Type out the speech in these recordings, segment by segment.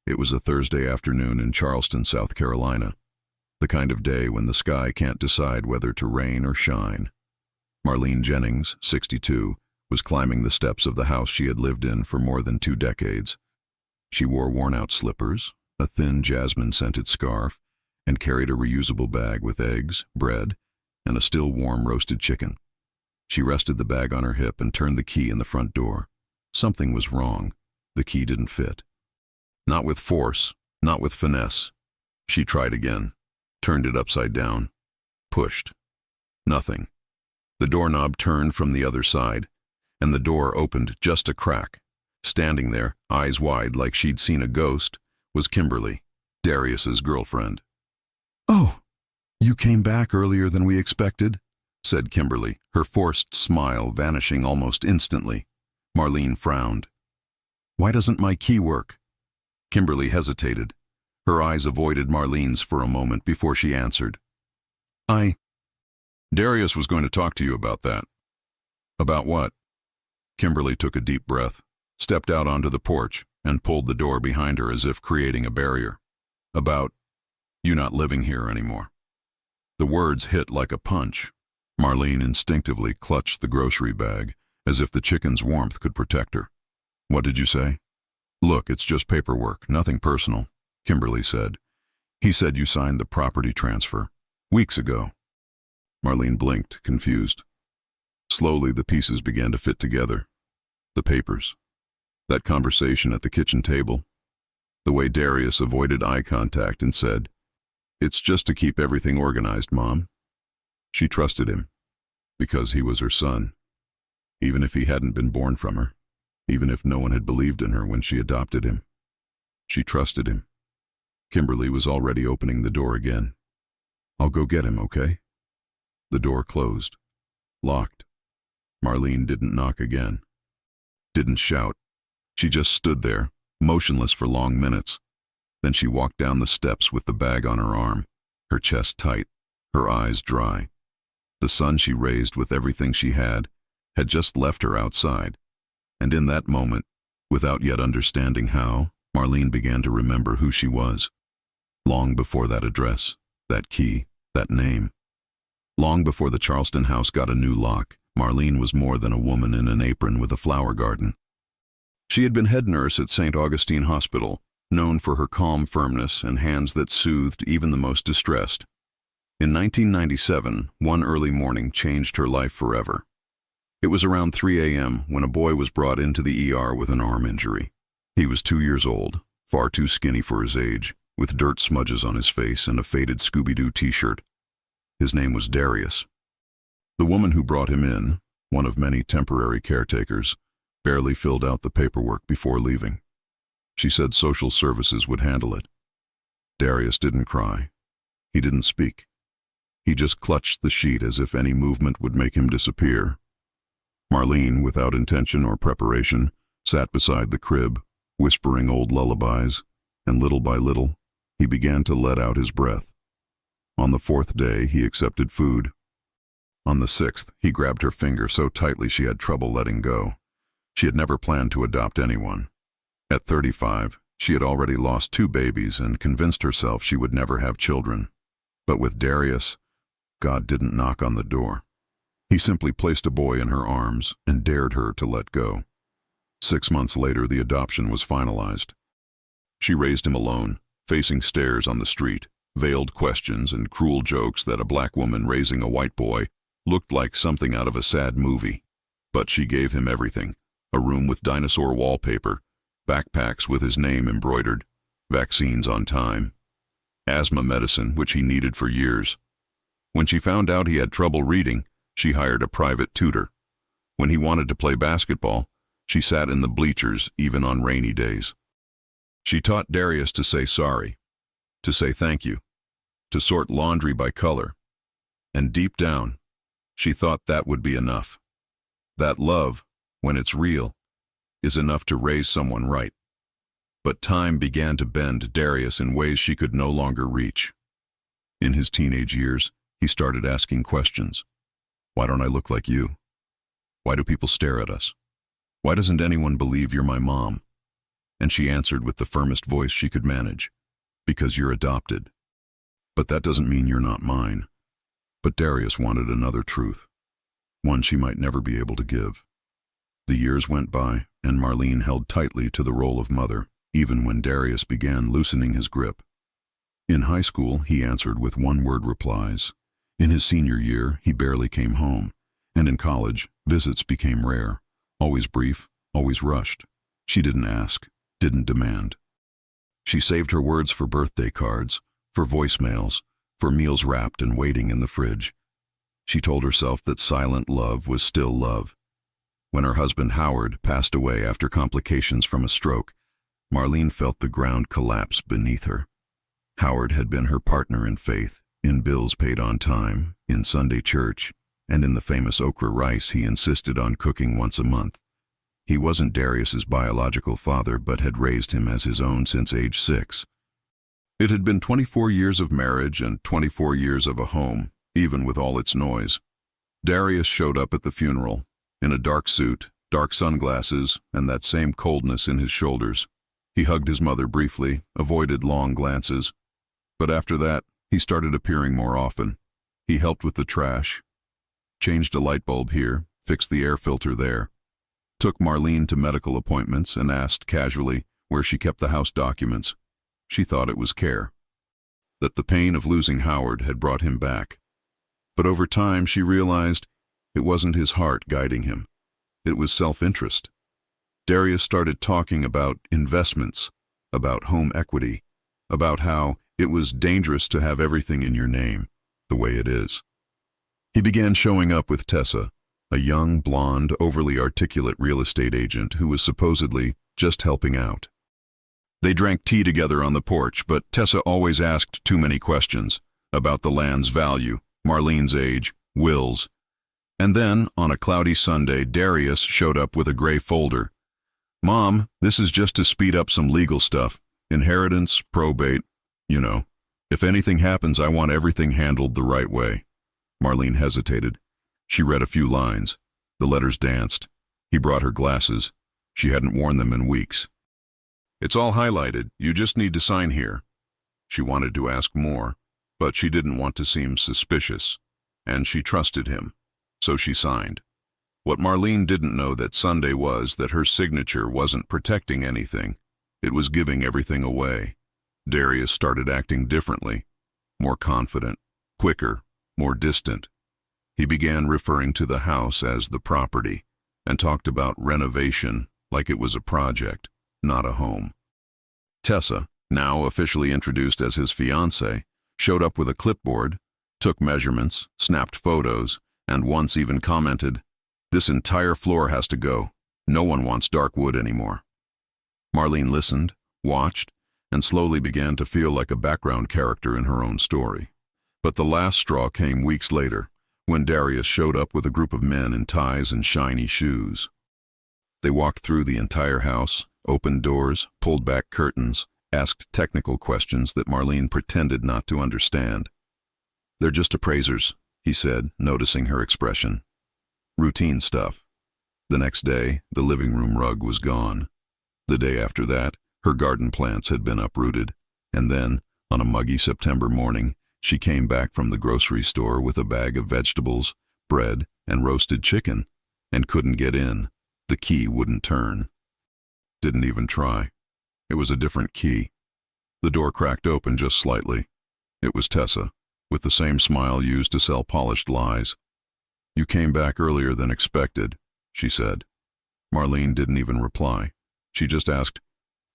It was a Thursday afternoon in Charleston, South Carolina, the kind of day when the sky can't decide whether to rain or shine. Marlene Jennings, 62, was climbing the steps of the house she had lived in for more than 2 decades. She wore worn-out slippers, a thin jasmine-scented scarf, and carried a reusable bag with eggs, bread, and a still warm roasted chicken. She rested the bag on her hip and turned the key in the front door. Something was wrong. The key didn't fit. Not with force, not with finesse. She tried again, turned it upside down, pushed. Nothing. The doorknob turned from the other side, and the door opened just a crack. Standing there, eyes wide like she'd seen a ghost, was Kimberly, Darius's girlfriend. "Oh, you came back earlier than we expected," said Kimberly, her forced smile vanishing almost instantly. Marlene frowned. "Why doesn't my key work?" Kimberly hesitated. Her eyes avoided Marlene's for a moment before she answered. Darius was going to talk to you about that." "About what?" Kimberly took a deep breath, stepped out onto the porch, and pulled the door behind her as if creating a barrier. "About you not living here anymore." The words hit like a punch. Marlene instinctively clutched the grocery bag, as if the chicken's warmth could protect her. "What did you say?" "Look, it's just paperwork, nothing personal," Kimberly said. "He said you signed the property transfer weeks ago." Marlene blinked, confused. Slowly the pieces began to fit together. The papers. That conversation at the kitchen table. The way Darius avoided eye contact and said, "It's just to keep everything organized, Mom." She trusted him, because he was her son. Even if he hadn't been born from her, even if no one had believed in her when she adopted him. She trusted him. Kimberly was already opening the door again. "I'll go get him, okay?" The door closed. Locked. Marlene didn't knock again. Didn't shout. She just stood there, motionless for long minutes. Then she walked down the steps with the bag on her arm, her chest tight, her eyes dry. The son she raised with everything she had just left her outside. And in that moment, without yet understanding how, Marlene began to remember who she was. Long before that address, that key, that name. Long before the Charleston house got a new lock, Marlene was more than a woman in an apron with a flower garden. She had been head nurse at St. Augustine Hospital, known for her calm firmness and hands that soothed even the most distressed. In 1997, one early morning changed her life forever. It was around 3 a.m. when a boy was brought into the ER with an arm injury. He was 2 years old, far too skinny for his age, with dirt smudges on his face and a faded Scooby-Doo t-shirt. His name was Darius. The woman who brought him in, one of many temporary caretakers, barely filled out the paperwork before leaving. She said social services would handle it. Darius didn't cry. He didn't speak. He just clutched the sheet as if any movement would make him disappear. Marlene, without intention or preparation, sat beside the crib, whispering old lullabies, and little by little, he began to let out his breath. On the 4th day, he accepted food. On the 6th, he grabbed her finger so tightly she had trouble letting go. She had never planned to adopt anyone. At 35, she had already lost 2 babies and convinced herself she would never have children. But with Darius, God didn't knock on the door. He simply placed a boy in her arms and dared her to let go. 6 months later, the adoption was finalized. She raised him alone, facing stares on the street, veiled questions and cruel jokes that a black woman raising a white boy looked like something out of a sad movie. But she gave him everything: a room with dinosaur wallpaper, backpacks with his name embroidered, vaccines on time, asthma medicine which he needed for years. When she found out he had trouble reading, she hired a private tutor. When he wanted to play basketball, she sat in the bleachers even on rainy days. She taught Darius to say sorry, to say thank you, to sort laundry by color. And deep down, she thought that would be enough. That love, when it's real, is enough to raise someone right. But time began to bend Darius in ways she could no longer reach. In his teenage years, he started asking questions. Why don't I look like you? Why do people stare at us? Why doesn't anyone believe you're my mom? and she answered with the firmest voice she could manage. Because you're adopted. But that doesn't mean you're not mine. But Darius wanted another truth, one she might never be able to give. The years went by, and Marlene held tightly to the role of mother, even when Darius began loosening his grip. In high school, he answered with one-word replies. In his senior year, he barely came home, and in college, visits became rare, always brief, always rushed. She didn't ask, didn't demand. She saved her words for birthday cards, for voicemails, for meals wrapped and waiting in the fridge. She told herself that silent love was still love. When her husband Howard passed away after complications from a stroke, Marlene felt the ground collapse beneath her. Howard had been her partner in faith, in bills paid on time, in Sunday church, and in the famous okra rice he insisted on cooking once a month. He wasn't Darius's biological father, but had raised him as his own since age 6. It had been 24 years of marriage and 24 years of a home, even with all its noise. Darius showed up at the funeral, in a dark suit, dark sunglasses, and that same coldness in his shoulders. He hugged his mother briefly, avoided long glances. But after that, he started appearing more often. He helped with the trash, changed a light bulb here, fixed the air filter there, took Marlene to medical appointments and asked casually where she kept the house documents. She thought it was care, that the pain of losing Howard had brought him back. But over time she realized it wasn't his heart guiding him. It was self-interest. Darius started talking about investments, about home equity, about how it was dangerous to have everything in your name, the way it is. He began showing up with Tessa, a young, blonde, overly articulate real estate agent who was supposedly just helping out. They drank tea together on the porch, but Tessa always asked too many questions about the land's value, Marlene's age, wills. And then, on a cloudy Sunday, Darius showed up with a gray folder. "Mom, this is just to speed up some legal stuff. Inheritance, probate, you know. If anything happens, I want everything handled the right way." Marlene hesitated. She read a few lines. The letters danced. He brought her glasses. She hadn't worn them in weeks. "It's all highlighted. You just need to sign here." She wanted to ask more, but she didn't want to seem suspicious, and she trusted him, so she signed. What Marlene didn't know that Sunday was that her signature wasn't protecting anything. It was giving everything away. Darius started acting differently, more confident, quicker, more distant. He began referring to the house as the property, and talked about renovation like it was a project, not a home. Tessa, now officially introduced as his fiancée, showed up with a clipboard, took measurements, snapped photos, and once even commented, "This entire floor has to go. No one wants dark wood anymore." Marlene listened, watched, and slowly began to feel like a background character in her own story. But the last straw came weeks later, when Darius showed up with a group of men in ties and shiny shoes. They walked through the entire house, opened doors, pulled back curtains, asked technical questions that Marlene pretended not to understand. "They're just appraisers," he said, noticing her expression. "Routine stuff." The next day, the living room rug was gone. The day after that, her garden plants had been uprooted. And then, on a muggy September morning, she came back from the grocery store with a bag of vegetables, bread, and roasted chicken, and couldn't get in. The key wouldn't turn. Didn't even try. It was a different key. The door cracked open just slightly. It was Tessa, with the same smile used to sell polished lies. "You came back earlier than expected," she said. Marlene didn't even reply. She just asked,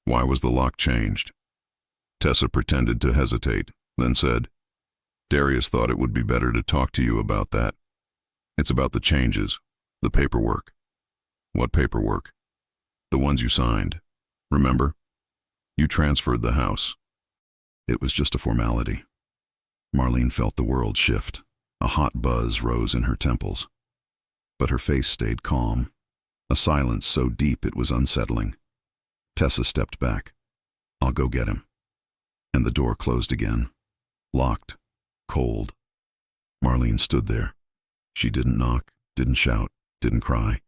"Why was the lock changed?" Tessa pretended to hesitate, then said, "Darius thought it would be better to talk to you about that. It's about the changes, the paperwork." "What paperwork?" "The ones you signed. Remember? You transferred the house." It was just a formality. Marlene felt the world shift. A hot buzz rose in her temples. But her face stayed calm, a silence so deep it was unsettling. Tessa stepped back. "I'll go get him." And the door closed again. Locked. Cold. Marlene stood there. She didn't knock, didn't shout, didn't cry.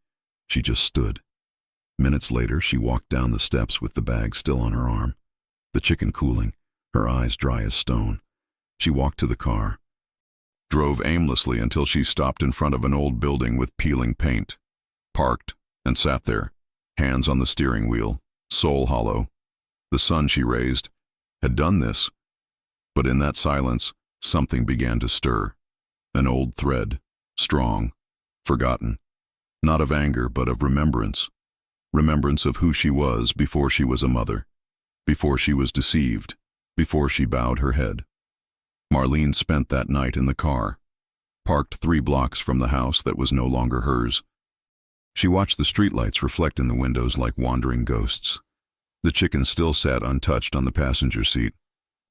She just stood. Minutes later, she walked down the steps with the bag still on her arm, the chicken cooling, her eyes dry as stone. She walked to the car, drove aimlessly until she stopped in front of an old building with peeling paint, parked, and sat there, hands on the steering wheel, soul hollow. The son she raised had done this, but in that silence, something began to stir. An old thread, strong, forgotten, not of anger but of remembrance. Remembrance of who she was before she was a mother, before she was deceived, before she bowed her head. Marlene spent that night in the car, parked 3 blocks from the house that was no longer hers. She watched the streetlights reflect in the windows like wandering ghosts. The chicken still sat untouched on the passenger seat,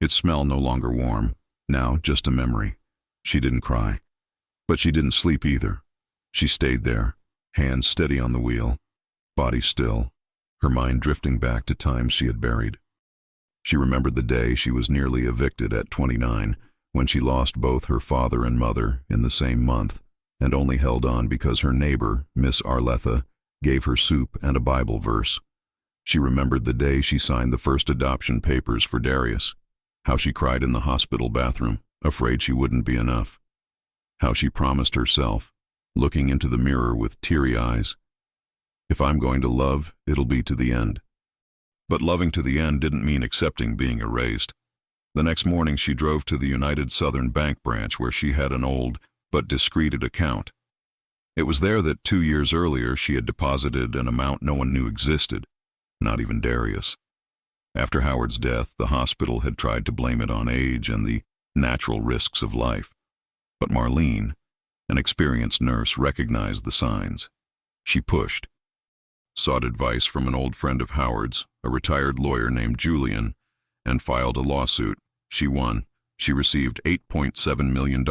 its smell no longer warm, now just a memory. She didn't cry, but she didn't sleep either. She stayed there, hands steady on the wheel, body still, her mind drifting back to times she had buried. She remembered the day she was nearly evicted at 29, when she lost both her father and mother in the same month, and only held on because her neighbor, Miss Arletha, gave her soup and a Bible verse. She remembered the day she signed the first adoption papers for Darius, how she cried in the hospital bathroom, afraid she wouldn't be enough, how she promised herself, looking into the mirror with teary eyes, if I'm going to love, it'll be to the end. But loving to the end didn't mean accepting being erased. The next morning she drove to the United Southern Bank branch where she had an old but discreet account. It was there that 2 years earlier she had deposited an amount no one knew existed, not even Darius. After Howard's death, the hospital had tried to blame it on age and the natural risks of life. But Marlene, an experienced nurse, recognized the signs. She pushed, sought advice from an old friend of Howard's, a retired lawyer named Julian, and filed a lawsuit. She won. She received $8.7 million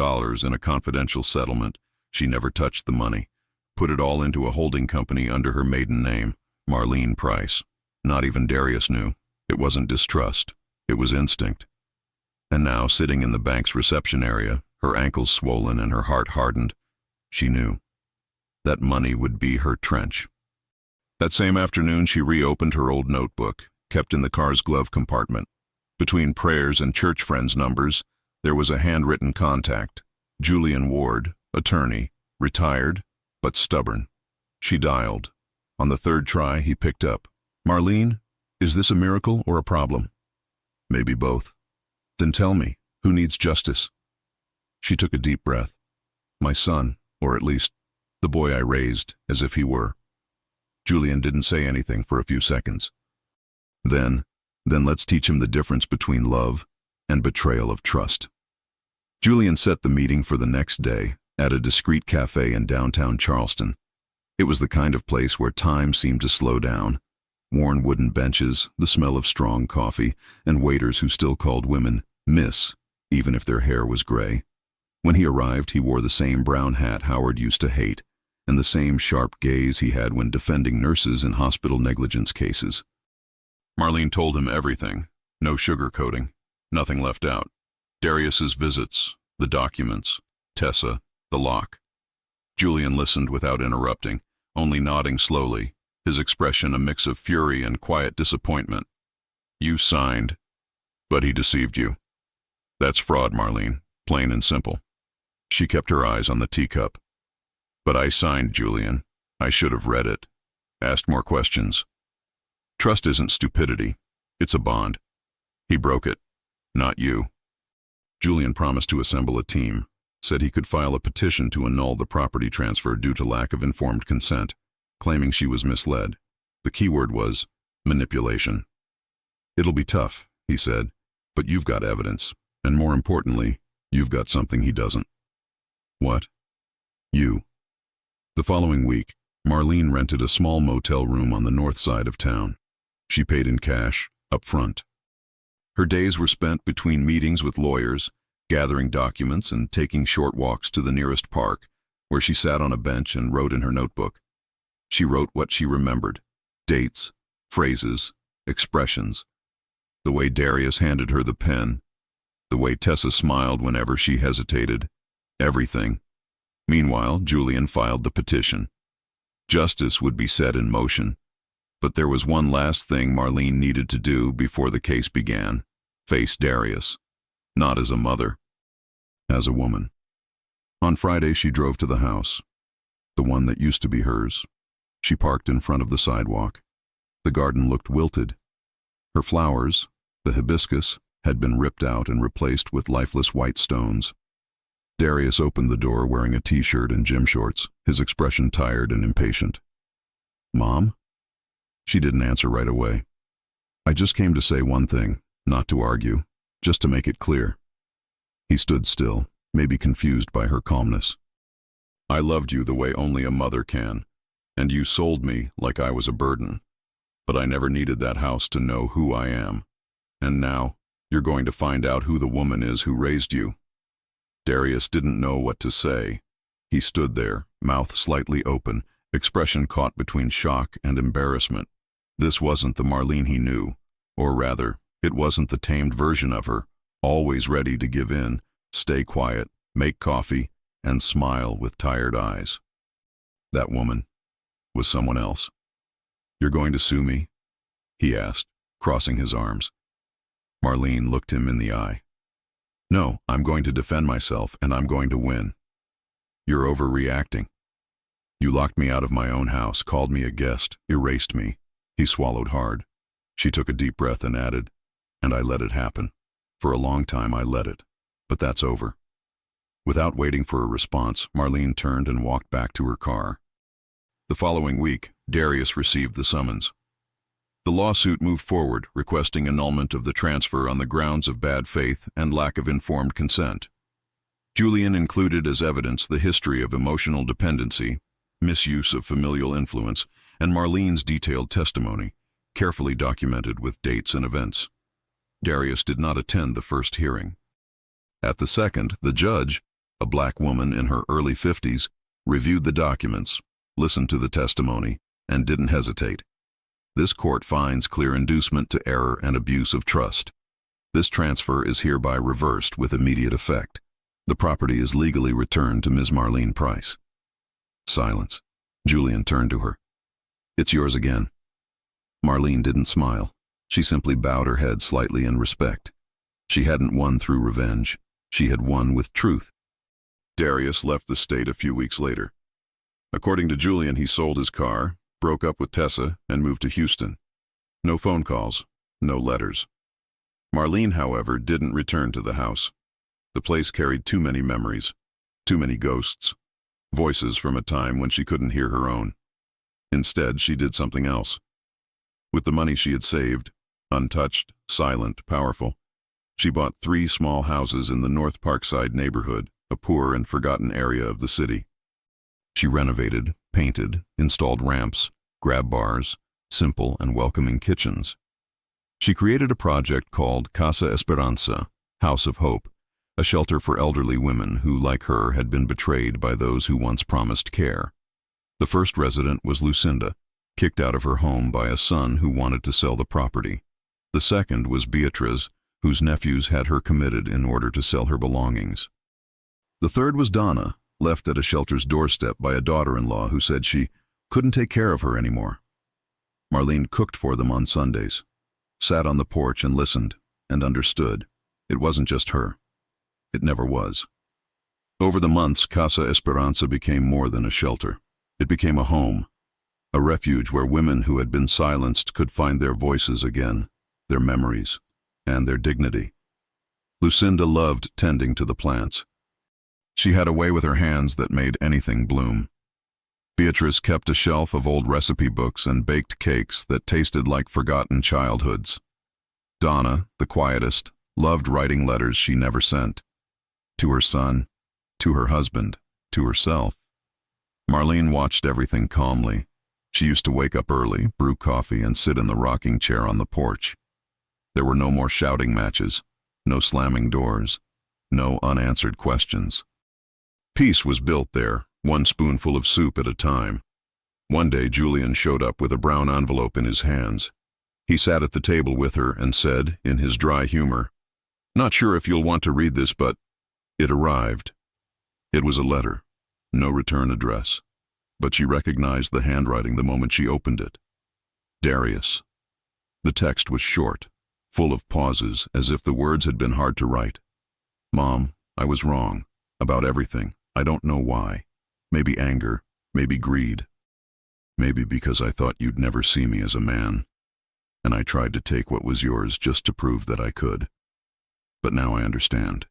in a confidential settlement. She never touched the money, put it all into a holding company under her maiden name, Marlene Price. Not even Darius knew. It wasn't distrust. It was instinct. And now, sitting in the bank's reception area, her ankles swollen and her heart hardened, she knew that money would be her trench. That same afternoon, she reopened her old notebook, kept in the car's glove compartment. Between prayers and church friends' numbers, there was a handwritten contact. Julian Ward, attorney, retired, but stubborn. She dialed. On the 3rd try, he picked up. Marlene, is this a miracle or a problem? Maybe both. Then tell me, who needs justice? She took a deep breath. My son, or at least the boy I raised, as if he were. Julian didn't say anything for a few seconds. Then let's teach him the difference between love and betrayal of trust. Julian set the meeting for the next day at a discreet cafe in downtown Charleston. It was the kind of place where time seemed to slow down. Worn wooden benches, the smell of strong coffee, and waiters who still called women Miss, even if their hair was gray. When he arrived, he wore the same brown hat Howard used to hate, and the same sharp gaze he had when defending nurses in hospital negligence cases. Marlene told him everything, no sugarcoating, nothing left out. Darius's visits, the documents, Tessa, the lock. Julian listened without interrupting, only nodding slowly, his expression a mix of fury and quiet disappointment. You signed, but he deceived you. That's fraud, Marlene, plain and simple. She kept her eyes on the teacup. But I signed, Julian. I should have read it. Asked more questions. Trust isn't stupidity. It's a bond. He broke it. Not you. Julian promised to assemble a team, said he could file a petition to annul the property transfer due to lack of informed consent, claiming she was misled. The key word was manipulation. It'll be tough, he said, but you've got evidence, and more importantly, you've got something he doesn't. What? You. The following week, Marlene rented a small motel room on the north side of town. She paid in cash, up front. Her days were spent between meetings with lawyers, gathering documents, and taking short walks to the nearest park, where she sat on a bench and wrote in her notebook. She wrote what she remembered, dates, phrases, expressions, the way Darius handed her the pen, the way Tessa smiled whenever she hesitated, everything. Meanwhile, Julian filed the petition. Justice would be set in motion. But there was one last thing Marlene needed to do before the case began: face Darius. Not as a mother, as a woman. On Friday, she drove to the house, the one that used to be hers. She parked in front of the sidewalk. The garden looked wilted. Her flowers, the hibiscus, had been ripped out and replaced with lifeless white stones. Darius opened the door wearing a t-shirt and gym shorts, his expression tired and impatient. "Mom?" She didn't answer right away. "I just came to say one thing, not to argue, just to make it clear." He stood still, maybe confused by her calmness. "I loved you the way only a mother can, and you sold me like I was a burden. But I never needed that house to know who I am. And now, you're going to find out who the woman is who raised you." Darius didn't know what to say. He stood there, mouth slightly open, expression caught between shock and embarrassment. This wasn't the Marlene he knew, or rather, it wasn't the tamed version of her, always ready to give in, stay quiet, make coffee, and smile with tired eyes. That woman was someone else. "You're going to sue me?" he asked, crossing his arms. Marlene looked him in the eye. "No, I'm going to defend myself, and I'm going to win." "You're overreacting. You locked me out of my own house, called me a guest, erased me." He swallowed hard. She took a deep breath and added, "And I let it happen. For a long time I let it. But that's over." Without waiting for a response, Marlene turned and walked back to her car. The following week, Darius received the summons. The lawsuit moved forward, requesting annulment of the transfer on the grounds of bad faith and lack of informed consent. Julian included as evidence the history of emotional dependency, misuse of familial influence, and Marlene's detailed testimony, carefully documented with dates and events. Darius did not attend the first hearing. At the second, the judge, a black woman in her early 50s, reviewed the documents, listened to the testimony, and didn't hesitate. This court finds clear inducement to error and abuse of trust. This transfer is hereby reversed with immediate effect. The property is legally returned to Ms. Marlene Price. Silence. Julian turned to her. "It's yours again." Marlene didn't smile. She simply bowed her head slightly in respect. She hadn't won through revenge. She had won with truth. Darius left the state a few weeks later. According to Julian, he sold his car, broke up with Tessa, and moved to Houston. No phone calls, no letters. Marlene, however, didn't return to the house. The place carried too many memories, too many ghosts, voices from a time when she couldn't hear her own. Instead, she did something else. With the money she had saved, untouched, silent, powerful, she bought 3 small houses in the North Parkside neighborhood, a poor and forgotten area of the city. She renovated, painted, installed ramps, grab bars, simple and welcoming kitchens. She created a project called Casa Esperanza, House of Hope, a shelter for elderly women who, like her, had been betrayed by those who once promised care. The first resident was Lucinda, kicked out of her home by a son who wanted to sell the property. The second was Beatriz, whose nephews had her committed in order to sell her belongings. The third was Donna, left at a shelter's doorstep by a daughter-in-law who said she couldn't take care of her anymore. Marlene cooked for them on Sundays, sat on the porch and listened, and understood. It wasn't just her. It never was. Over the months, Casa Esperanza became more than a shelter. It became a home, a refuge where women who had been silenced could find their voices again, their memories, and their dignity. Lucinda loved tending to the plants. She had a way with her hands that made anything bloom. Beatrice kept a shelf of old recipe books and baked cakes that tasted like forgotten childhoods. Donna, the quietest, loved writing letters she never sent. To her son, to her husband, to herself. Marlene watched everything calmly. She used to wake up early, brew coffee, and sit in the rocking chair on the porch. There were no more shouting matches, no slamming doors, no unanswered questions. Peace was built there, one spoonful of soup at a time. One day Julian showed up with a brown envelope in his hands. He sat at the table with her and said, in his dry humor, "Not sure if you'll want to read this, but..." It arrived. It was a letter, no return address, but she recognized the handwriting the moment she opened it. Darius. The text was short, full of pauses, as if the words had been hard to write. Mom, I was wrong. About everything. I don't know why. Maybe anger, maybe greed. Maybe because I thought you'd never see me as a man. And I tried to take what was yours just to prove that I could. But now I understand.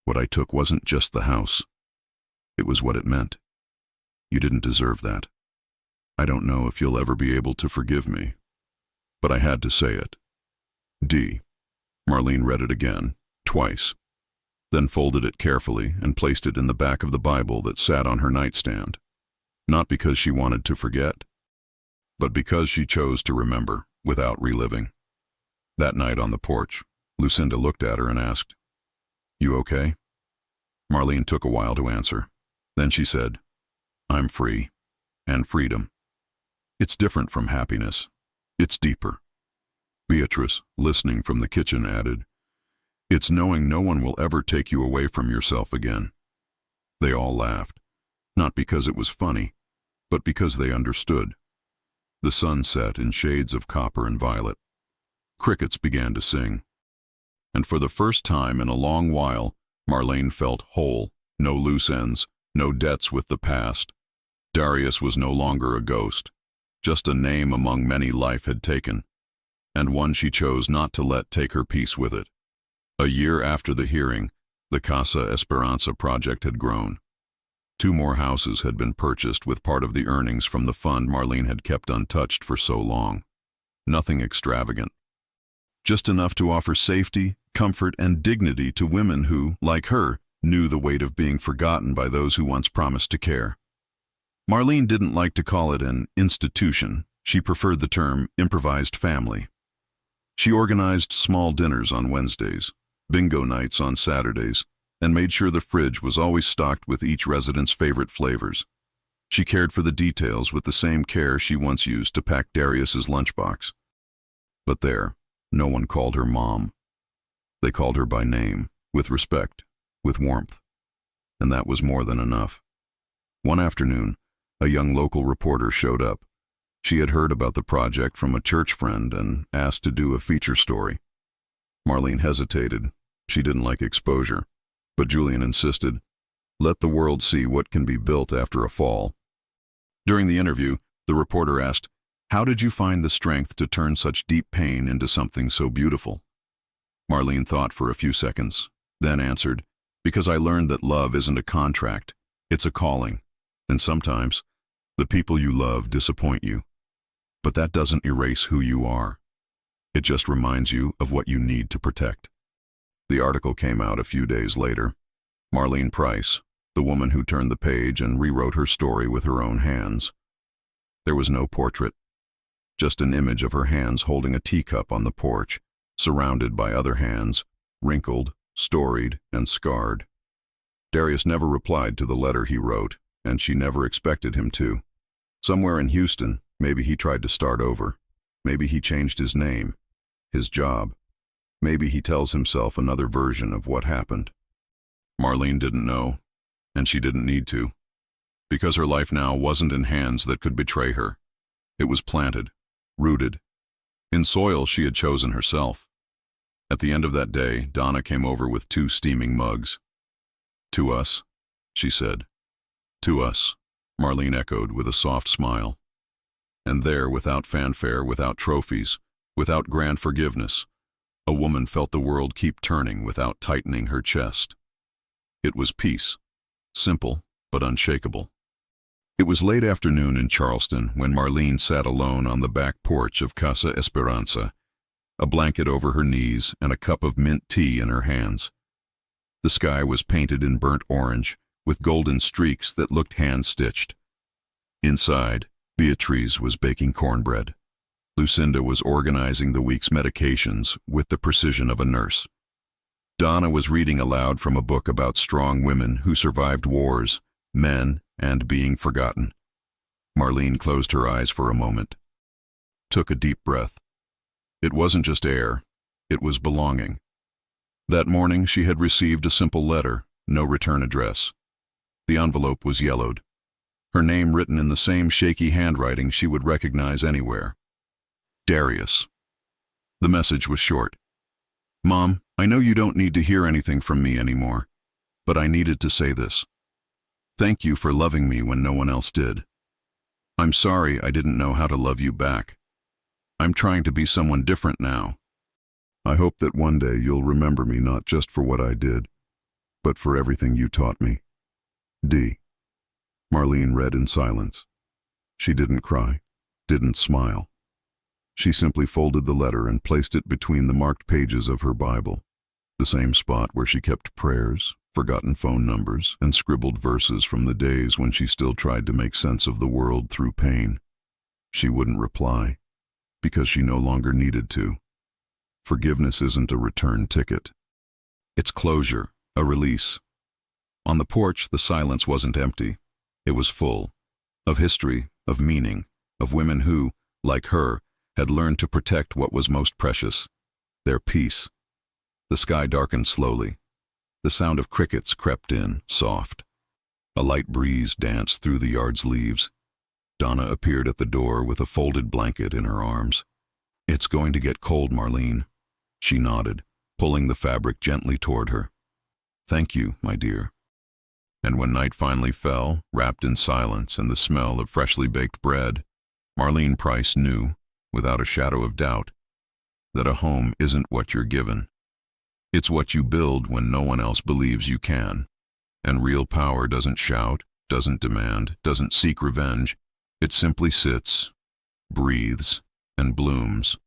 What I took wasn't just the house. It was what it meant. You didn't deserve that. I don't know if you'll ever be able to forgive me. But I had to say it. D. Marlene read it again, twice, then folded it carefully and placed it in the back of the Bible that sat on her nightstand. Not because she wanted to forget, but because she chose to remember without reliving. That night on the porch, Lucinda looked at her and asked, "You okay?" Marlene took a while to answer. Then she said, "I'm free. And freedom. It's different from happiness. It's deeper." Beatrice, listening from the kitchen, added, "It's knowing no one will ever take you away from yourself again." They all laughed, not because it was funny, but because they understood. The sun set in shades of copper and violet. Crickets began to sing. And for the first time in a long while, Marlene felt whole, no loose ends, no debts with the past. Darius was no longer a ghost, just a name among many life had taken, and one she chose not to let take her peace with it. A year after the hearing, the Casa Esperanza project had grown. 2 more houses had been purchased with part of the earnings from the fund Marlene had kept untouched for so long. Nothing extravagant. Just enough to offer safety, comfort, and dignity to women who, like her, knew the weight of being forgotten by those who once promised to care. Marlene didn't like to call it an institution. She preferred the term improvised family. She organized small dinners on Wednesdays, bingo nights on Saturdays, and made sure the fridge was always stocked with each resident's favorite flavors. She cared for the details with the same care she once used to pack Darius's lunchbox. But there, no one called her Mom. They called her by name, with respect, with warmth. And that was more than enough. One afternoon, a young local reporter showed up. She had heard about the project from a church friend and asked to do a feature story. Marlene hesitated. She didn't like exposure. But Julian insisted, "Let the world see what can be built after a fall." During the interview, the reporter asked, "How did you find the strength to turn such deep pain into something so beautiful?" Marlene thought for a few seconds, then answered, "Because I learned that love isn't a contract, it's a calling. And sometimes, the people you love disappoint you. But that doesn't erase who you are. It just reminds you of what you need to protect." The article came out a few days later. Marlene Price, the woman who turned the page and rewrote her story with her own hands. There was no portrait, just an image of her hands holding a teacup on the porch, surrounded by other hands, wrinkled, storied, and scarred. Darius never replied to the letter he wrote, and she never expected him to. Somewhere in Houston, maybe he tried to start over. Maybe he changed his name, his job. Maybe he tells himself another version of what happened. Marlene didn't know, and she didn't need to, because her life now wasn't in hands that could betray her. It was planted, rooted, in soil she had chosen herself. At the end of that day, Donna came over with 2 steaming mugs. "To us," she said. "To us," Marlene echoed with a soft smile. And there, without fanfare, without trophies, without grand forgiveness, a woman felt the world keep turning without tightening her chest. It was peace, simple but unshakable. It was late afternoon in Charleston when Marlene sat alone on the back porch of Casa Esperanza, a blanket over her knees and a cup of mint tea in her hands. The sky was painted in burnt orange, with golden streaks that looked hand-stitched. Inside, Beatrice was baking cornbread. Lucinda was organizing the week's medications with the precision of a nurse. Donna was reading aloud from a book about strong women who survived wars, men, and being forgotten. Marlene closed her eyes for a moment, took a deep breath. It wasn't just air, it was belonging. That morning she had received a simple letter, no return address. The envelope was yellowed, her name written in the same shaky handwriting she would recognize anywhere. Darius. The message was short. Mom, I know you don't need to hear anything from me anymore, but I needed to say this. Thank you for loving me when no one else did. I'm sorry I didn't know how to love you back. I'm trying to be someone different now. I hope that one day you'll remember me not just for what I did, but for everything you taught me. D. Marlene read in silence. She didn't cry, didn't smile. She simply folded the letter and placed it between the marked pages of her Bible, the same spot where she kept prayers, forgotten phone numbers, and scribbled verses from the days when she still tried to make sense of the world through pain. She wouldn't reply, because she no longer needed to. Forgiveness isn't a return ticket. It's closure, a release. On the porch, the silence wasn't empty. It was full. Of history, of meaning, of women who, like her, had learned to protect what was most precious, their peace. The sky darkened slowly. The sound of crickets crept in, soft. A light breeze danced through the yard's leaves. Donna appeared at the door with a folded blanket in her arms. It's going to get cold, Marlene. She nodded, pulling the fabric gently toward her. Thank you, my dear. And when night finally fell, wrapped in silence and the smell of freshly baked bread, Marlene Price knew, without a shadow of doubt, that a home isn't what you're given. It's what you build when no one else believes you can. And real power doesn't shout, doesn't demand, doesn't seek revenge. It simply sits, breathes, and blooms